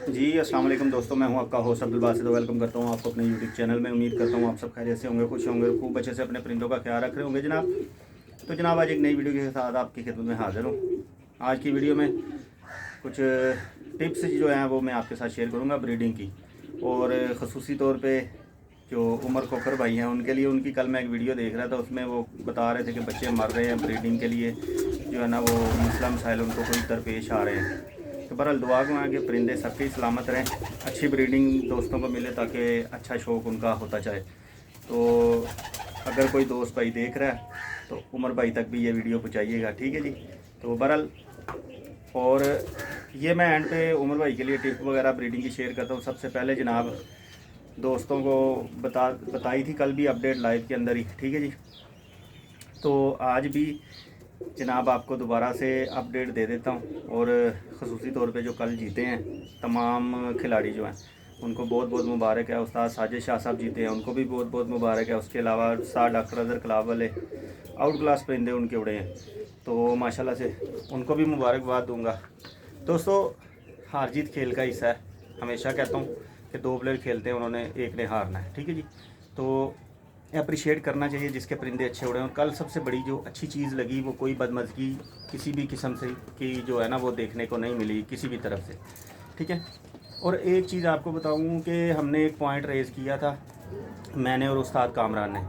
जी अस्सलाम वालेकुम दोस्तों, मैं हूं आपका होस्ट अब्दुल बासित। वेलकम करता हूं आपको अपने यूट्यूब चैनल में। उम्मीद करता हूं आप सब खैरियत से होंगे, खुश होंगे, खूब अच्छे से अपने परिंदों का ख्याल रख रहे होंगे जनाब। तो जनाब आज एक नई वीडियो के साथ आपकी खिदमत में हाजिर हूं। आज की वीडियो में कुछ टिप्स जो हैं वो मैं आपके साथ शेयर करूँगा ब्रीडिंग की, और ख़ुसूसी तौर पर जो उमर खोखर भाई हैं उनके लिए। उनकी कल मैं एक वीडियो देख रहा था, उसमें वो बता रहे थे कि बच्चे मर रहे हैं ब्रीडिंग के लिए, जो है ना वो मसला मसाइल उनको कोई दरपेश आ रहे हैं। तो बहरहाल दुआ को कि परिंदे सबके ही सलामत रहें, अच्छी ब्रीडिंग दोस्तों को मिले ताकि अच्छा शौक़ उनका होता जाए। तो अगर कोई दोस्त भाई देख रहा है तो उमर भाई तक भी ये वीडियो पहुँचाइएगा, ठीक है जी। तो बहरहाल, और ये मैं एंड पे उमर भाई के लिए टिप वगैरह ब्रीडिंग की शेयर करता हूँ। सबसे पहले जनाब दोस्तों को बताई थी कल भी अपडेट लाइव के अंदर ही, ठीक है जी। तो आज भी जनाब आपको दोबारा से अपडेट दे देता हूँ, और ख़ुसूसी तौर पे जो कल जीते हैं तमाम खिलाड़ी जो हैं उनको बहुत बहुत मुबारक है। उस्ताद साजिद शाह साहब जीते हैं, उनको भी बहुत बहुत मुबारक है। उसके अलावा सार डॉक्टर अज़हर क्लाब वाले आउट क्लास परिंदे उनके उड़े हैं, तो माशाल्लाह से उनको भी मुबारकबाद दूंगा। दोस्तों, हार जीत खेल का हिस्सा है। हमेशा कहता हूँ कि दो प्लेयर खेलते हैं, उन्होंने एक ने हारना है, ठीक है जी। तो अप्रिशिएट करना चाहिए जिसके परिंदे अच्छे उड़े। और कल सबसे बड़ी जो अच्छी चीज़ लगी वो कोई बदमज़गी किसी भी किस्म से की जो है ना वो देखने को नहीं मिली किसी भी तरफ से, ठीक है। और एक चीज़ आपको बताऊँ कि हमने एक पॉइंट रेज़ किया था, मैंने और उस्ताद कामरान ने,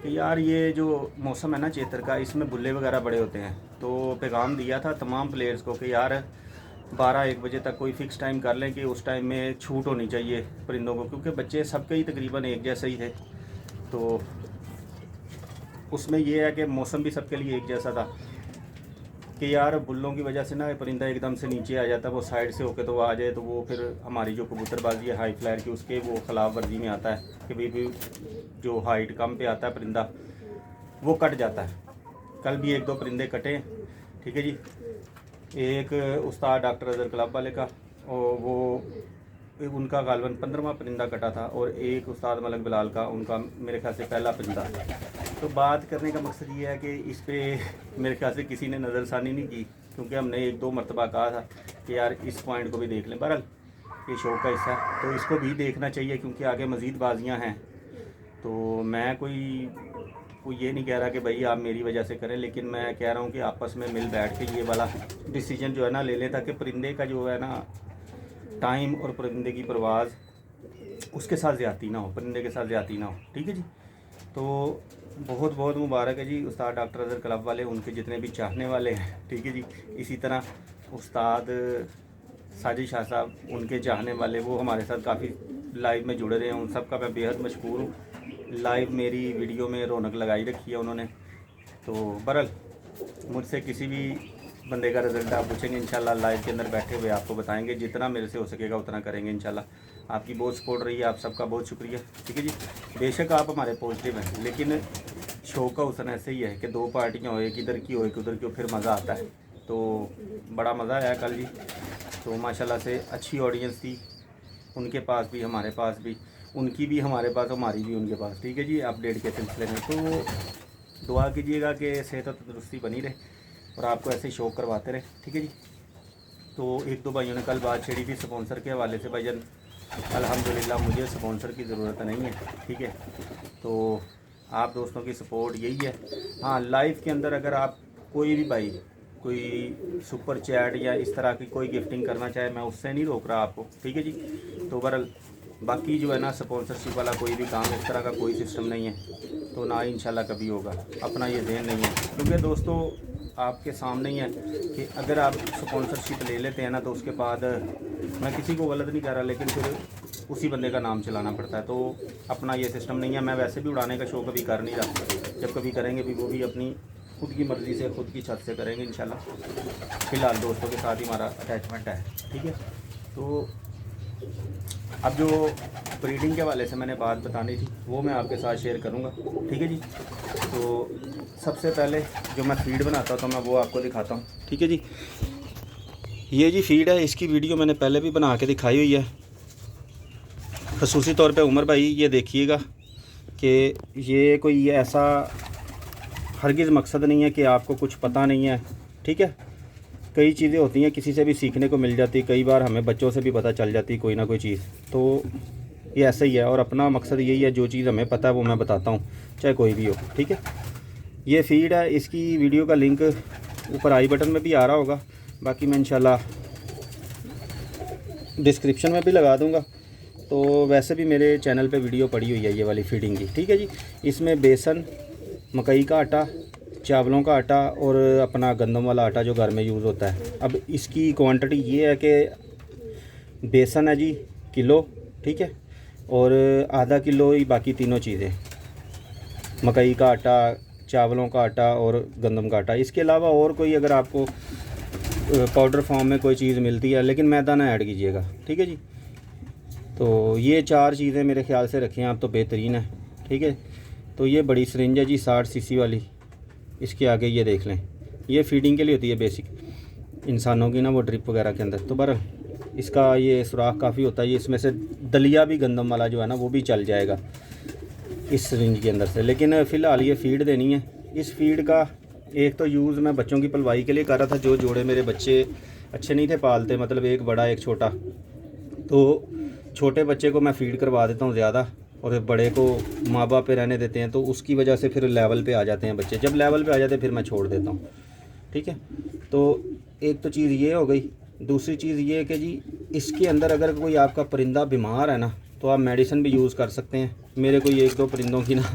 कि यार ये जो मौसम है ना चैत्र का, इसमें बुल्ले वगैरह बड़े होते हैं। तो पैगाम दिया था तमाम प्लेयर्स को कि यार 12-1 बजे तक कोई फ़िक्स टाइम कर लें कि उस टाइम में छूट होनी चाहिए परिंदों को, क्योंकि बच्चे सबके ही तकरीबन एक जैसे ही थे। तो उसमें ये है कि मौसम भी सबके लिए एक जैसा था कि यार बुल्लों की वजह से ना परिंदा एकदम से नीचे आ जाता है, वो साइड से होके तो वो आ जाए तो वो फिर हमारी जो कबूतरबाजी है हाई फ्लायर की उसके वो खिलाफ वर्जी में आता है कि भाई जो हाइट कम पे आता है परिंदा वो कट जाता है। कल भी 1-2 परिंदे कटे, ठीक है जी। एक उस्ताद डॉक्टर अज़हर क्लब वाले का, और वो उनका गालबन 15वां परिंदा कटा था, और एक उस्ताद मलक बिलाल का, उनका मेरे ख्याल से पहला परिंदा। तो बात करने का मकसद ये है कि इस पर मेरे ख्याल से किसी ने नज़रसानी नहीं की, क्योंकि हमने 1-2 मरतबा कहा था कि यार इस पॉइंट को भी देख लें। बहरहाल ये शो का हिस्सा है तो इसको भी देखना चाहिए, क्योंकि आगे मज़ीद बाजियाँ हैं। तो मैं कोई ये नहीं कह रहा कि भाई आप मेरी वजह से करें, लेकिन मैं कह रहा हूँ कि आपस में मिल बैठ के ये वाला डिसीजन जो है ना ले लें, ताकि परिंदे का जो है ना टाइम और परिंदे की परवाज़ उसके साथ ज़्यादती ना हो, परिंदे के साथ ज़्यादती ना हो, ठीक है जी। तो बहुत बहुत मुबारक है जी उस्ताद डॉक्टर अज़हर क्लब वाले, उनके जितने भी चाहने वाले हैं, ठीक है जी। इसी तरह उस्ताद साजिद शाह साहब, उनके चाहने वाले, वो हमारे साथ काफ़ी लाइव में जुड़े रहे हैं, उन सब का मैं बेहद मशकूर हूँ। लाइव मेरी वीडियो में रौनक लगाई रखी है उन्होंने। तो बहरहाल मुझसे किसी भी बंदे का रिज़ल्ट आप पूछेंगे, इंशाल्लाह लाइव के अंदर बैठे हुए आपको बताएंगे। जितना मेरे से हो सकेगा उतना करेंगे इंशाल्लाह। आपकी बहुत सपोर्ट रही है, आप सबका बहुत शुक्रिया, ठीक है जी। बेशक आप हमारे पॉजिटिव हैं, लेकिन शो का हुसन ऐसे ही है कि 2 पार्टियाँ हो, एक इधर की हो एक उधर की हो, फिर मज़ा आता है। तो बड़ा मज़ा आया कल जी। तो माशाल्लाह से अच्छी ऑडियंस थी, उनके पास भी हमारे पास भी, उनकी भी हमारे पास, हमारी भी उनके पास, ठीक है जी। अपडेट के सिलसिले में तो दुआ कीजिएगा कि सेहत और तंदुरुस्ती बनी रहे और आपको ऐसे शौक़ करवाते रहे, ठीक है जी। तो 1-2 भाइयों ने कल बात छेड़ी थी स्पॉन्सर के हवाले से। भाईजान अल्हम्दुलिल्लाह मुझे स्पॉन्सर की ज़रूरत नहीं है, ठीक है। तो आप दोस्तों की सपोर्ट यही है। हाँ, लाइव के अंदर अगर आप कोई भी भाई कोई सुपर चैट या इस तरह की कोई गिफ्टिंग करना चाहे, मैं उससे नहीं रोक रहा आपको, ठीक है जी। तो बहरहाल बाकी जो है ना स्पॉन्सरशिप वाला कोई भी काम, इस तरह का कोई सिस्टम नहीं है, तो ना ही इंशाल्लाह कभी होगा। अपना ये ज़हन नहीं है, क्योंकि दोस्तों आपके सामने ही है कि अगर आप स्पॉन्सरशिप ले लेते हैं ना तो उसके बाद, मैं किसी को गलत नहीं कह रहा, लेकिन फिर उसी बंदे का नाम चलाना पड़ता है। तो अपना ये सिस्टम नहीं है। मैं वैसे भी उड़ाने का शौक़ कभी कर नहीं रहा, जब कभी करेंगे भी वो भी अपनी खुद की मर्ज़ी से, खुद की छत से करेंगे इंशाल्लाह। फ़िलहाल दोस्तों के साथ ही हमारा अटैचमेंट है, ठीक है। तो अब जो ब्रीडिंग के हवाले से मैंने बात बतानी थी वो मैं आपके साथ शेयर करूंगा, ठीक है जी। तो सबसे पहले जो मैं फीड बनाता हूँ तो मैं वो आपको दिखाता हूँ, ठीक है जी। ये जी फीड है, इसकी वीडियो मैंने पहले भी बना के दिखाई हुई है। ख़ुसूसी तौर पे उमर भाई ये देखिएगा कि ये कोई ऐसा हरगिज़ मकसद नहीं है कि आपको कुछ पता नहीं है, ठीक है। कई चीज़ें होती हैं किसी से भी सीखने को मिल जाती, कई बार हमें बच्चों से भी पता चल जाती कोई ना कोई चीज़। तो ये ऐसा ही है और अपना मकसद यही है, जो चीज़ हमें पता है वो मैं बताता हूँ, चाहे कोई भी हो, ठीक है। ये फीड है, इसकी वीडियो का लिंक ऊपर आई बटन में भी आ रहा होगा, बाकी मैं इंशाल्लाह डिस्क्रिप्शन में भी लगा दूँगा। तो वैसे भी मेरे चैनल पे वीडियो पड़ी हुई है ये वाली फीडिंग की, ठीक है जी। इसमें बेसन, मकई का आटा, चावलों का आटा और अपना गंदम वाला आटा जो घर में यूज़ होता है। अब इसकी क्वांटिटी ये है कि बेसन है जी किलो, ठीक है, और आधा किलो ही बाकी तीनों चीज़ें, मकई का आटा, चावलों का आटा और गंदम का आटा। इसके अलावा और कोई अगर आपको पाउडर फॉर्म में कोई चीज़ मिलती है, लेकिन मैदा ना ऐड कीजिएगा, ठीक है जी। तो ये 4 चीज़ें मेरे ख्याल से रखें आप तो बेहतरीन है, ठीक है। तो ये बड़ी सिरिंज है जी 60 सीसी वाली, इसके आगे ये देख लें, ये फीडिंग के लिए होती है बेसिक इंसानों की ना, वो ड्रिप वगैरह के अंदर। तो बहरहाल इसका ये सुराख काफ़ी होता है, ये इसमें से दलिया भी गंदम वाला जो है ना वो भी चल जाएगा इस सिरिंज के अंदर से। लेकिन फ़िलहाल ये फ़ीड देनी है। इस फीड का एक तो यूज़ मैं बच्चों की पलवाई के लिए कर रहा था, जो जोड़े मेरे बच्चे अच्छे नहीं थे पालते, मतलब एक बड़ा एक छोटा, तो छोटे बच्चे को मैं फ़ीड करवा देता हूँ ज़्यादा और बड़े को माँ बाप पे रहने देते हैं, तो उसकी वजह से फिर लेवल पे आ जाते हैं बच्चे। जब लेवल पे आ जाते हैं फिर मैं छोड़ देता हूँ, ठीक है। तो एक तो चीज़ ये हो गई। दूसरी चीज़ ये है कि जी इसके अंदर अगर कोई आपका परिंदा बीमार है ना, तो आप मेडिसिन भी यूज़ कर सकते हैं। मेरे कोई 1-2 परिंदों की ना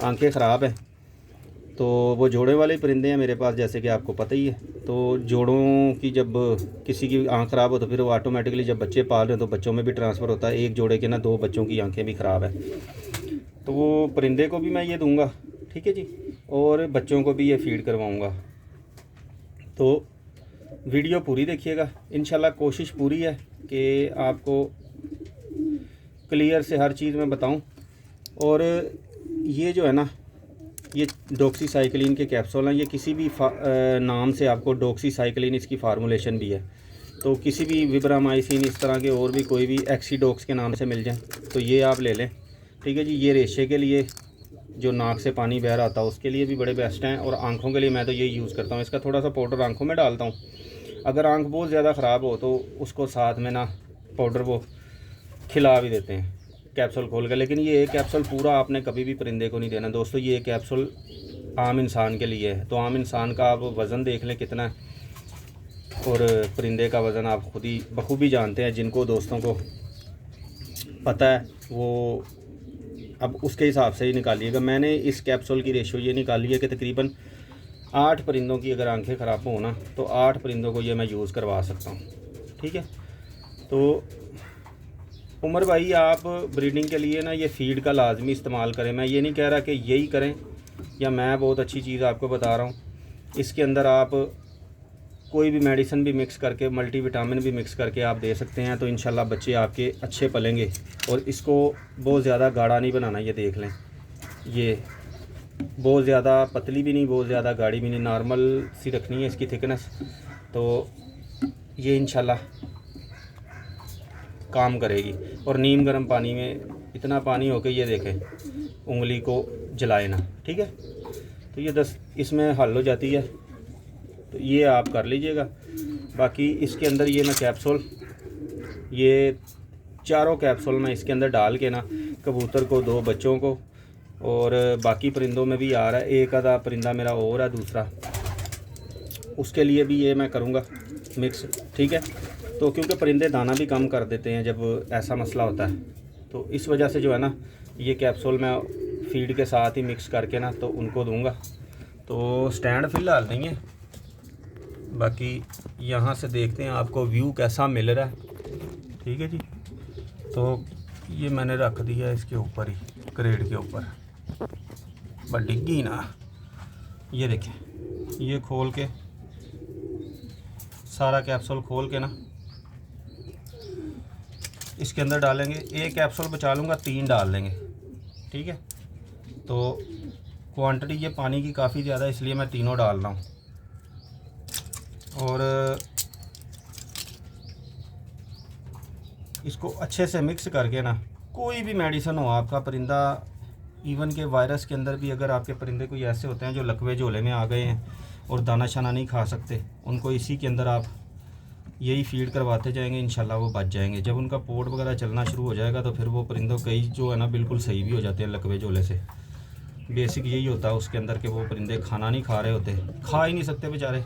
आंखें ख़राब है, तो वो जोड़े वाले परिंदे हैं मेरे पास, जैसे कि आपको पता ही है। तो जोड़ों की जब किसी की आंख ख़राब हो तो फिर वो ऑटोमेटिकली जब बच्चे पाल रहे हैं तो बच्चों में भी ट्रांसफ़र होता है। एक जोड़े के ना 2 बच्चों की आंखें भी ख़राब है, तो वो परिंदे को भी मैं ये दूंगा, ठीक है जी, और बच्चों को भी ये फीड करवाऊंगा। तो वीडियो पूरी देखिएगा, इंशाल्लाह कोशिश पूरी है कि आपको क्लियर से हर चीज़ मैं बताऊं। और ये जो है ना, ये डॉक्सीसाइक्लिन के कैप्सूल हैं, ये किसी भी नाम से आपको डॉक्सीसाइक्लिन इसकी फार्मूलेशन भी है, तो किसी भी विब्रामाइसिन इस तरह के और भी कोई भी एक्सीडॉक्स के नाम से मिल जाए तो ये आप ले लें, ठीक है जी। ये रेशे के लिए, जो नाक से पानी बह रहा था उसके लिए भी बड़े बेस्ट हैं, और आँखों के लिए मैं तो यही यूज़ करता हूँ। इसका थोड़ा सा पाउडर आँखों में डालता हूँ, अगर आँख बहुत ज़्यादा ख़राब हो तो उसको साथ में ना पाउडर वो खिला भी देते हैं कैप्सूल खोल कर। लेकिन ये एक कैप्सूल पूरा आपने कभी भी परिंदे को नहीं देना दोस्तों, ये एक कैप्सूल आम इंसान के लिए है। तो आम इंसान का आप वज़न देख लें कितना है, और परिंदे का वज़न आप खुद ही बखूबी जानते हैं, जिनको दोस्तों को पता है वो अब उसके हिसाब से ही निकालिएगा। मैंने इस कैप्सूल की रेशो ये निकाली है कि तकरीबन 8 परिंदों की अगर आंखें ख़राब हो ना, तो 8 परिंदों को ये मैं यूज़ करवा सकता हूँ, ठीक है। तो उमर भाई, आप ब्रीडिंग के लिए ना ये फ़ीड का लाजमी इस्तेमाल करें। मैं ये नहीं कह रहा कि यही करें, या मैं बहुत अच्छी चीज़ आपको बता रहा हूँ। इसके अंदर आप कोई भी मेडिसिन भी मिक्स करके, मल्टीविटामिन भी मिक्स करके आप दे सकते हैं, तो इंशाल्लाह बच्चे आपके अच्छे पलेंगे। और इसको बहुत ज़्यादा गाढ़ा नहीं बनाना, ये देख लें, ये बहुत ज़्यादा पतली भी नहीं, बहुत ज़्यादा गाढ़ी भी नहीं, नॉर्मल सी रखनी है इसकी थिकनेस। तो ये इंशाल्लाह काम करेगी। और नीम गर्म पानी में इतना पानी हो के ये देखें उंगली को जलाए ना, ठीक है। तो ये 10 इसमें हल हो जाती है, तो ये आप कर लीजिएगा। बाकी इसके अंदर ये ना कैप्सूल, ये चारों कैप्सूल मैं इसके अंदर डाल के ना कबूतर को, 2 बच्चों को, और बाकी परिंदों में भी आ रहा है, एक आधा परिंदा मेरा और है दूसरा, उसके लिए भी ये मैं करूँगा मिक्स, ठीक है। तो क्योंकि परिंदे दाना भी कम कर देते हैं जब ऐसा मसला होता है, तो इस वजह से जो है ना ये कैप्सूल मैं फीड के साथ ही मिक्स करके ना तो उनको दूंगा। तो स्टैंड फ़िलहाल नहीं है, बाकी यहाँ से देखते हैं आपको व्यू कैसा मिल रहा है, ठीक है जी। तो ये मैंने रख दिया इसके ऊपर ही, क्रेट के ऊपर, बट डिग्गी ना। ये देखें, ये खोल के सारा कैप्सूल खोल के ना इसके अंदर डालेंगे। एक कैप्सूल बचा लूँगा, 3 डाल देंगे, ठीक है। तो क्वांटिटी ये पानी की काफ़ी ज़्यादा है, इसलिए मैं तीनों डाल रहा हूँ। और इसको अच्छे से मिक्स करके ना, कोई भी मेडिसिन हो आपका परिंदा, इवन के वायरस के अंदर भी अगर आपके परिंदे कोई ऐसे होते हैं जो लकवे झोले में आ गए हैं, और दाना शाना नहीं खा सकते, उनको इसी के अंदर आप यही फीड करवाते जाएंगे, इंशाल्लाह वो बच जाएंगे। जब उनका पोट वगैरह चलना शुरू हो जाएगा तो फिर वो परिंदों कई जो है ना बिल्कुल सही भी हो जाते हैं लकवे झोले से। बेसिक यही होता है उसके अंदर कि वो परिंदे खाना नहीं खा रहे होते, खा ही नहीं सकते बेचारे,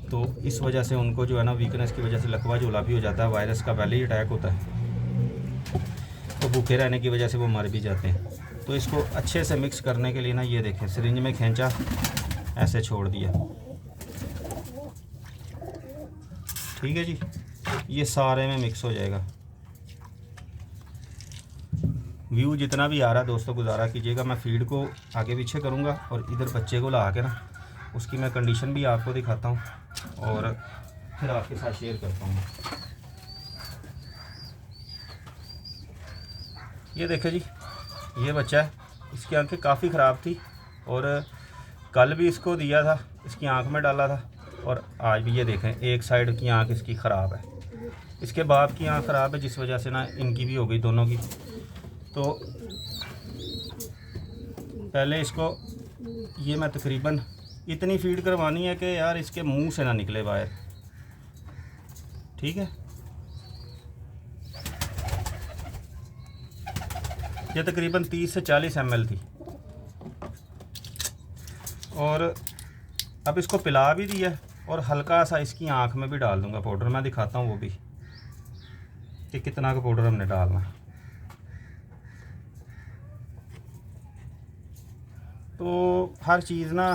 तो इस वजह से उनको जो है ना वीकनेस की वजह से लकवा झोला भी हो जाता है, वायरस का पहले ही अटैक होता है, तो भूखे रहने की वजह से वो मर भी जाते हैं। तो इसको अच्छे से मिक्स करने के लिए ना ये देखें, सिरिंज में खींचा, ऐसे छोड़ दिया, ठीक है जी। ये सारे में मिक्स हो जाएगा। व्यू जितना भी आ रहा है दोस्तों गुजारा कीजिएगा, मैं फीड को आगे पीछे करूँगा और इधर बच्चे को ला के ना उसकी मैं कंडीशन भी आपको दिखाता हूँ और फिर आपके साथ शेयर करता हूँ। ये देखें जी, ये बच्चा है, इसकी आंखें काफ़ी ख़राब थी और कल भी इसको दिया था, इसकी आंख में डाला था, और आज भी ये देखें एक साइड की आंख इसकी ख़राब है, इसके बाप की आंख ख़राब है, जिस वजह से ना इनकी भी हो गई दोनों की। तो पहले इसको ये मैं तकरीबन इतनी फीड करवानी है कि यार इसके मुंह से ना निकले बाहर, ठीक है। ये तकरीबन 30 से 40 ml थी और अब इसको पिला भी दिया और हल्का सा इसकी आंख में भी डाल दूंगा पाउडर, मैं दिखाता हूँ वो भी कि कितना का पाउडर हमने डालना है। तो हर चीज़ ना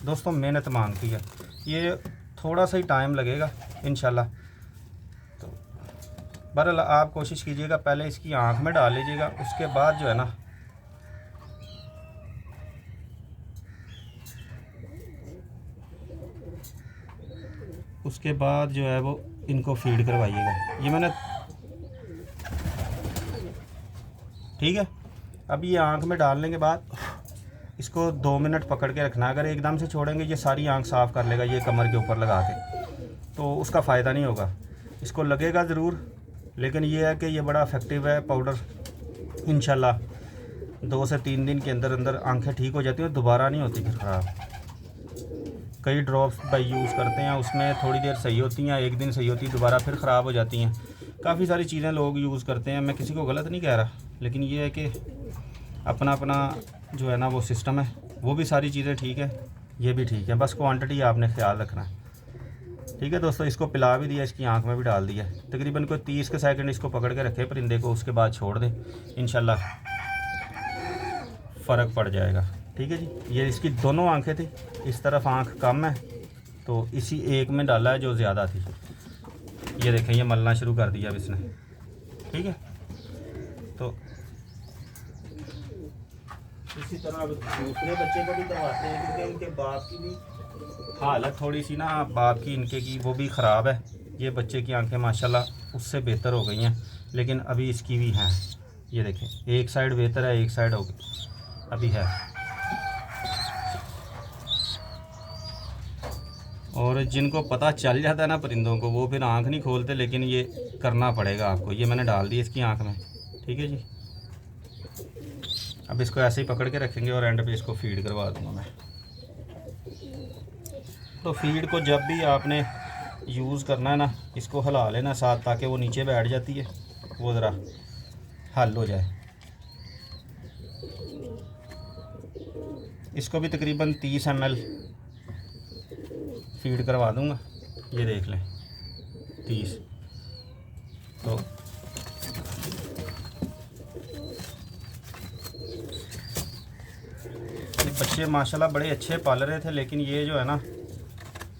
दोस्तों मेहनत मांगती है, ये थोड़ा सा ही टाइम लगेगा इंशाल्लाह। तो बहरहाल आप कोशिश कीजिएगा, पहले इसकी आंख में डाल लीजिएगा, उसके बाद जो है ना उसके बाद जो है वो इनको फीड करवाइएगा। ये मैंने ठीक है। अब ये आंख में डालने के बाद इसको 2 मिनट पकड़ के रखना। अगर एकदम से छोड़ेंगे ये सारी आंख साफ़ कर लेगा, ये कमर के ऊपर लगा के, तो उसका फ़ायदा नहीं होगा। इसको लगेगा ज़रूर, लेकिन ये है कि ये बड़ा इफ़ेक्टिव है पाउडर। इंशाल्लाह 2 से 3 दिन के अंदर अंदर आंखें ठीक हो जाती हैं, दोबारा नहीं होती फिर ख़राब। कई ड्रॉप्स भाई यूज़ करते हैं, उसमें थोड़ी देर सही होती हैं, एक दिन सही होती है, दोबारा फिर ख़राब हो जाती हैं। काफ़ी सारी चीज़ें लोग यूज़ करते हैं, मैं किसी को गलत नहीं कह रहा, लेकिन ये है कि अपना अपना जो है ना वो सिस्टम है। वो भी सारी चीज़ें ठीक है, ये भी ठीक है, बस क्वांटिटी आपने ख्याल रखना है, ठीक है दोस्तों। इसको पिला भी दिया, इसकी आंख में भी डाल दिया। तकरीबन कोई 30 के सेकंड इसको पकड़ के रखे परिंदे को, उसके बाद छोड़ दें, इंशाल्लाह फ़र्क पड़ जाएगा, ठीक है जी। ये इसकी दोनों आंखें थी, इस तरफ आंख कम है तो इसी एक में डाला है जो ज़्यादा थी। ये देखें ये मलना शुरू कर दिया अब इसने, ठीक है। तो इसी तरह अब दूसरे बच्चे को भी करवाते हैं, क्योंकि उनके बाप की भी हालत थोड़ी सी ना, बाप की इनके की वो भी ख़राब है। ये बच्चे की आंखें माशाल्लाह उससे बेहतर हो गई हैं, लेकिन अभी इसकी भी हैं। ये देखें एक साइड बेहतर है, एक साइड हो गई अभी है। और जिनको पता चल जाता है ना परिंदों को, वो फिर आंख नहीं खोलते, लेकिन ये करना पड़ेगा आपको। ये मैंने डाल दी इसकी आंख में, ठीक है जी। अब इसको ऐसे ही पकड़ के रखेंगे और एंड पे इसको फीड करवा दूंगा मैं। तो फीड को जब भी आपने यूज़ करना है ना, इसको हिला लेना साथ, ताकि वो नीचे बैठ जाती है, वो ज़रा हल हो जाए। इसको भी तकरीबन 30 ml फीड करवा दूंगा, ये देख लें 30। तो बच्चे माशाल्लाह बड़े अच्छे पाल रहे थे, लेकिन ये जो है ना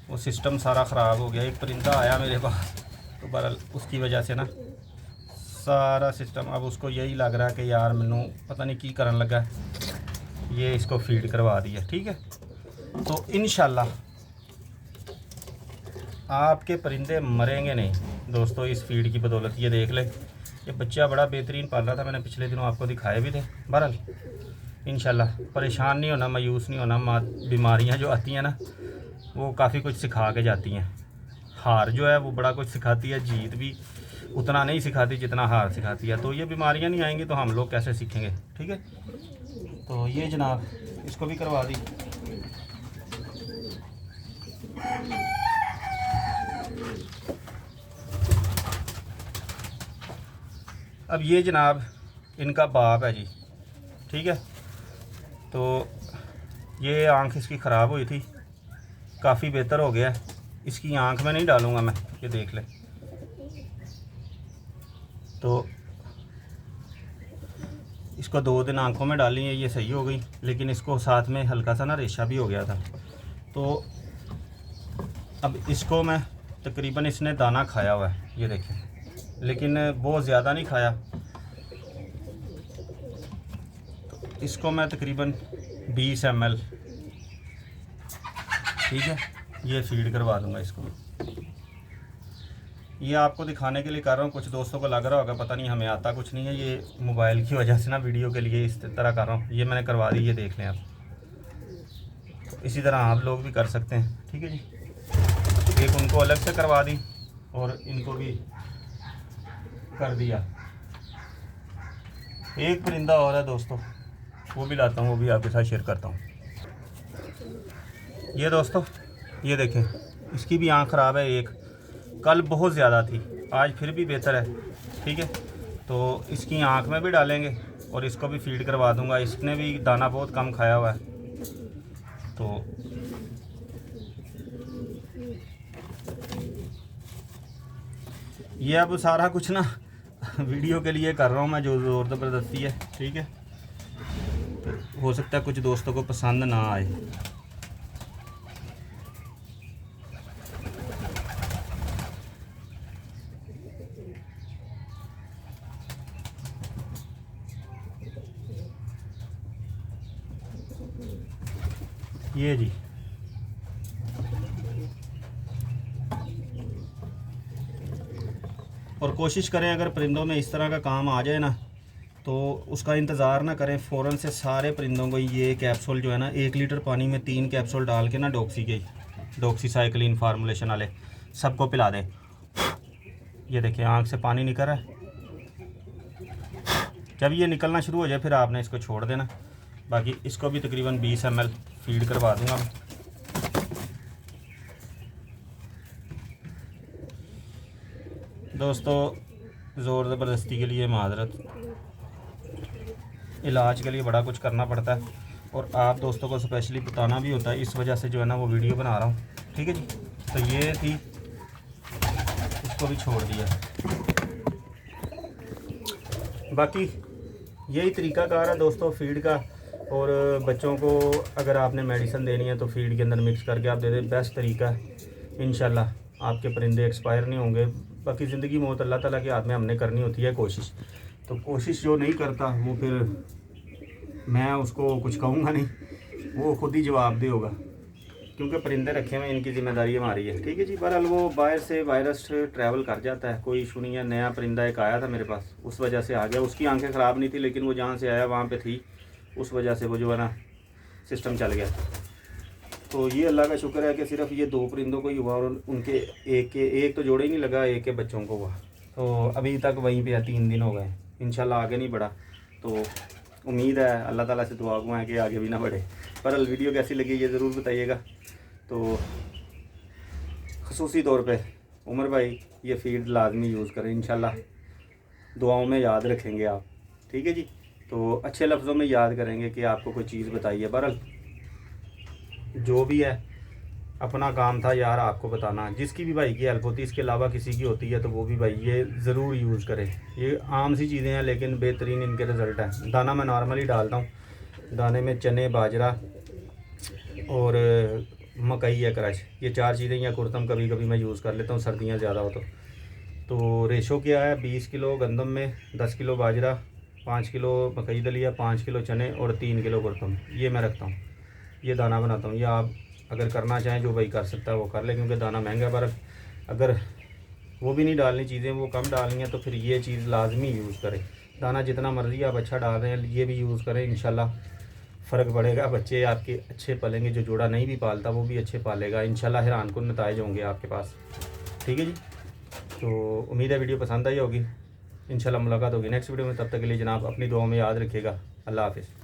वो सिस्टम सारा ख़राब हो गया। एक परिंदा आया मेरे पास, तो बहरहाल उसकी वजह से ना सारा सिस्टम, अब उसको यही लग रहा है कि यार मैनू पता नहीं की करन लगा, ये इसको फीड करवा दिया, ठीक है। तो इंशाल्लाह आपके परिंदे मरेंगे नहीं दोस्तों इस फीड की बदौलत। ये देख ले, ये बच्चा बड़ा बेहतरीन पाला था, मैंने पिछले दिनों आपको दिखाए भी थे। बहरहाल इंशाल्लाह परेशान नहीं होना, मायूस नहीं होना। बीमारियां जो आती हैं ना वो काफ़ी कुछ सिखा के जाती हैं। हार जो है वो बड़ा कुछ सिखाती है, जीत भी उतना नहीं सिखाती जितना हार सिखाती है। तो ये बीमारियां नहीं आएंगी तो हम लोग कैसे सीखेंगे, ठीक है। तो ये जनाब इसको भी करवा दी। अब ये जनाब इनका बाप है जी, ठीक है। तो ये आँख इसकी ख़राब हुई थी, काफ़ी बेहतर हो गया। इसकी आँख में नहीं डालूँगा मैं, ये देख ले। तो इसको 2 दिन आँखों में डाली है, ये सही हो गई, लेकिन इसको साथ में हल्का सा ना रेशा भी हो गया था। तो अब इसको मैं तकरीबन, इसने दाना खाया हुआ है, ये देखें, लेकिन बहुत ज़्यादा नहीं खाया। तो इसको मैं तकरीबन 20 ml, ठीक है, ये फीड करवा दूँगा इसको। ये आपको दिखाने के लिए कर रहा हूँ। कुछ दोस्तों को लग रहा होगा पता नहीं हमें आता कुछ नहीं है, ये मोबाइल की वजह से ना वीडियो के लिए इस तरह कर रहा हूँ। ये मैंने करवा दी, ये देख लें आप। तो इसी तरह आप लोग भी कर सकते हैं, ठीक है जी। एक उनको अलग से करवा दी और इनको भी कर दिया। एक परिंदा और है दोस्तों, वो भी लाता हूँ, वो भी आपके साथ शेयर करता हूँ। ये दोस्तों, ये देखें, इसकी भी आँख ख़राब है। एक कल बहुत ज़्यादा थी, आज फिर भी बेहतर है, ठीक है। तो इसकी आँख में भी डालेंगे और इसको भी फीड करवा दूंगा। इसने भी दाना बहुत कम खाया हुआ है। तो ये अब सारा कुछ ना वीडियो के लिए कर रहा हूँ मैं, जो ज़ोर ज़बरदस्ती है, ठीक है। तो हो सकता है कुछ दोस्तों को पसंद ना आए। ये जी, और कोशिश करें अगर परिंदों में इस तरह का काम आ जाए ना, तो उसका इंतज़ार ना करें, फ़ौरन से सारे परिंदों को ये कैप्सूल जो है ना, 1 लीटर पानी में 3 कैप्सूल डाल के ना, डॉक्सीसाइक्लिन फार्मूलेशन वाले, सबको पिला दें। ये देखिए आँख से पानी निकल रहा है। जब ये निकलना शुरू हो जाए फिर आपने इसको छोड़ देना। बाकी इसको भी तकरीबन 20 ml फीड करवा दूंगा मैं। दोस्तों ज़ोर ज़बरदस्ती के लिए माजरत, इलाज के लिए बड़ा कुछ करना पड़ता है और आप दोस्तों को स्पेशली बताना भी होता है, इस वजह से जो है ना वो वीडियो बना रहा हूँ, ठीक है जी। तो ये थी, इसको भी छोड़ दिया। बाकी यही तरीक़ाकार है दोस्तों फीड का। और बच्चों को अगर आपने मेडिसिन देनी है तो फीड के अंदर मिक्स करके आप दे दें, बेस्ट तरीका है। इंशाल्लाह आपके परिंदे एक्सपायर नहीं होंगे। बाकी ज़िंदगी मौत अल्लाह ताला के हाथ में, हमने करनी होती है कोशिश। तो कोशिश जो नहीं करता वो फिर मैं उसको कुछ कहूँगा नहीं, वो खुद ही जवाबदेह होगा, क्योंकि परिंदे रखे हुए इनकी ज़िम्मेदारी हमारी है, ठीक है जी। बहरहाल वो बाहर से वायरस ट्रैवल कर जाता है, कोई इशू नहीं है। नया परिंदा एक आया था मेरे पास, उस वजह से आ गया। उसकी आंखें ख़राब नहीं थी, लेकिन वो जहाँ से आया वहाँ पे थी, उस वजह से वो जो है ना सिस्टम चल गया। तो ये अल्लाह का शुक्र है कि सिर्फ ये 2 परिंदों को ही हुआ और उनके एक तो जोड़े ही नहीं लगा, एक के बच्चों को हुआ। तो अभी तक वहीं पे है, 3 दिन हो गए, इंशाल्लाह आगे नहीं बढ़ा। तो उम्मीद है, अल्लाह ताला से दुआ है कि आगे भी ना बढ़े। पर वीडियो कैसी लगी ये ज़रूर बताइएगा। तो ख़ुसूसी तौर पे उमर भाई ये फीड लाजमी यूज़ करें, इंशाल्लाह दुआओं में याद रखेंगे आप, ठीक है जी। तो अच्छे लफ्ज़ों में याद करेंगे कि आपको कोई चीज़ बताई है। बहरहाल जो भी है अपना काम था यार आपको बताना। जिसकी भी भाई की हेल्प होती है, इसके अलावा किसी की होती है तो वो भी भाई ये ज़रूर यूज़ करें। ये आम सी चीज़ें हैं लेकिन बेहतरीन इनके रिज़ल्ट हैं। दाना मैं नॉर्मली डालता हूँ, दाने में चने, बाजरा और मकई या क्रश, ये 4 चीज़ें, या कुर्तम कभी कभी मैं यूज़ कर लेता हूँ, सर्दियाँ ज़्यादा हो तो रेशो क्या है, 20 किलो गंदम में 10 किलो बाजरा, 5 किलो मकई दलिया, 5 किलो चने और 3 किलो कुर्तम, ये मैं रखता हूँ, ये दाना बनाता हूँ। या आप अगर करना चाहें, जो भाई कर सकता है वो कर ले, क्योंकि दाना महंगा। पर अगर वो भी नहीं डालनी चीज़ें, वो कम डालनी है, तो फिर ये चीज़ लाजमी यूज़ करें। दाना जितना मर्ज़ी आप अच्छा डाल रहे हैं, ये भी यूज़ करें, इंशाल्लाह फ़र्क पड़ेगा। बच्चे आपके अच्छे पलेंगे, जो जोड़ा नहीं भी पालता वो भी अच्छे पालेगा, इंशाल्लाह हैरानकुन नताइज होंगे आपके पास, ठीक है जी। तो उम्मीद है वीडियो पसंद आई होगी। इंशाल्लाह मुलाकात होगी नेक्स्ट वीडियो में। तब तक के लिए जनाब अपनी दुआओं में याद रखिएगा। अल्लाह हाफ़िज़।